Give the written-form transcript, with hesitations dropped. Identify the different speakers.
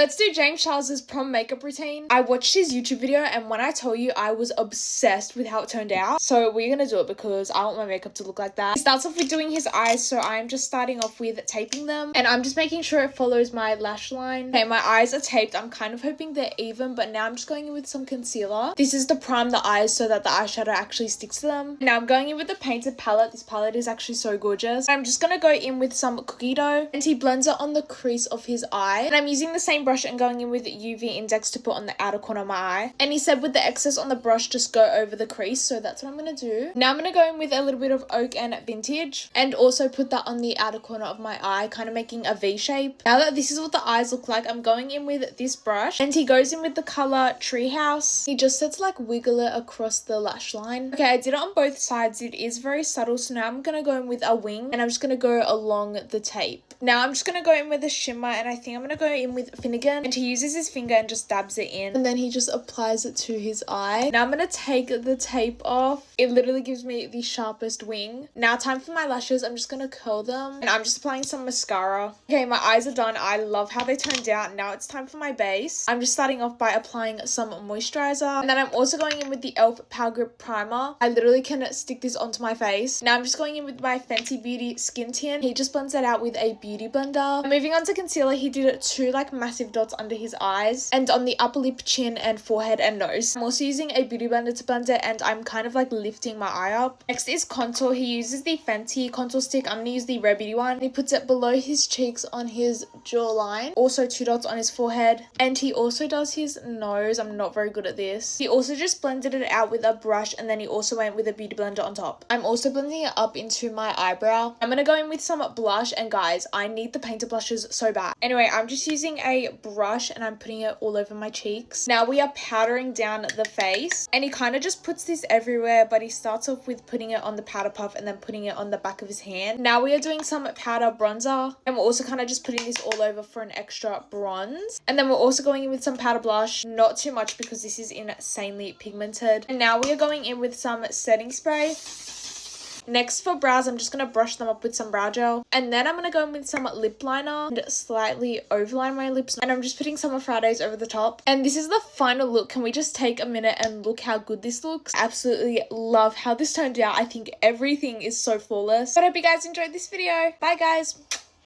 Speaker 1: let's do James Charles's prom makeup routine. I watched his YouTube video and when I tell you I was obsessed with how it turned out. So we're gonna do it because I want my makeup to look like that. He starts off with doing his eyes, so I'm just starting off with taping them and I'm just making sure it follows my lash line. Okay, my eyes are taped. I'm kind of hoping they're even, but now I'm just going in with some concealer. This is to prime the eyes so that the eyeshadow actually sticks to them. Now I'm going in with the painted palette. This palette is actually so gorgeous. I'm just gonna go in with some cookie dough and he blends it on the crease of his eye. And I'm using the same brush and going in with UV index to put on the outer corner of my eye. And he said with the excess on the brush, just go over the crease. So that's what I'm gonna do. Now I'm gonna go in with a little bit of oak and vintage and also put that on the outer corner of my eye, kind of making a V shape. Now that this is what the eyes look like, I'm going in with this brush and he goes in with the color Treehouse. He just said to like wiggle it across the lash line. Okay, I did it on both sides. It is very subtle. So now I'm gonna go in with a wing and I'm just gonna go along the tape. Now I'm just gonna go in with a shimmer and I think I'm gonna go in with Finnegan, and he uses his finger and just dabs it in and then he just applies it to his eye. Now I'm gonna take the tape off. It literally gives me the sharpest wing. Now time for my lashes. I'm just gonna curl them and I'm just applying some mascara. Okay, my eyes are done. I love how they turned out. Now it's time for my base. I'm just starting off by applying some moisturizer and then I'm also going in with the e.l.f. Power Grip Primer. I literally can stick this onto my face. Now I'm just going in with my Fenty Beauty Skin Tint. He just blends that out with a beauty blender. Moving on to concealer, he did two like massive dots under his eyes and on the upper lip, chin and forehead and nose. I'm also using a beauty blender to blend it and I'm kind of like lifting my eye up. Next is contour. He uses the Fenty contour stick. I'm gonna use the Red Beauty one. He puts it below his cheeks on his jawline, also 2 dots on his forehead, and he also does his nose. I'm not very good at this. He also just blended it out with a brush and then he also went with a beauty blender on top. I'm also blending it up into my eyebrow. I'm gonna go in with some blush, and guys, I need the painted blushes so bad. Anyway, I'm just using a brush and I'm putting it all over my cheeks. Now we are powdering down the face and he kind of just puts this everywhere, but he starts off with putting it on the powder puff and then putting it on the back of his hand. Now we are doing some powder bronzer and we're also kind of just putting this all over for an extra bronze. And then we're also going in with some powder blush, not too much because this is insanely pigmented. And now we are going in with some setting spray. Next for brows, I'm just going to brush them up with some brow gel. And then I'm going to go in with some lip liner and slightly overline my lips. And I'm just putting some Fridays over the top. And this is the final look. Can we just take a minute and look how good this looks? I absolutely love how this turned out. I think everything is so flawless. But I hope you guys enjoyed this video. Bye guys.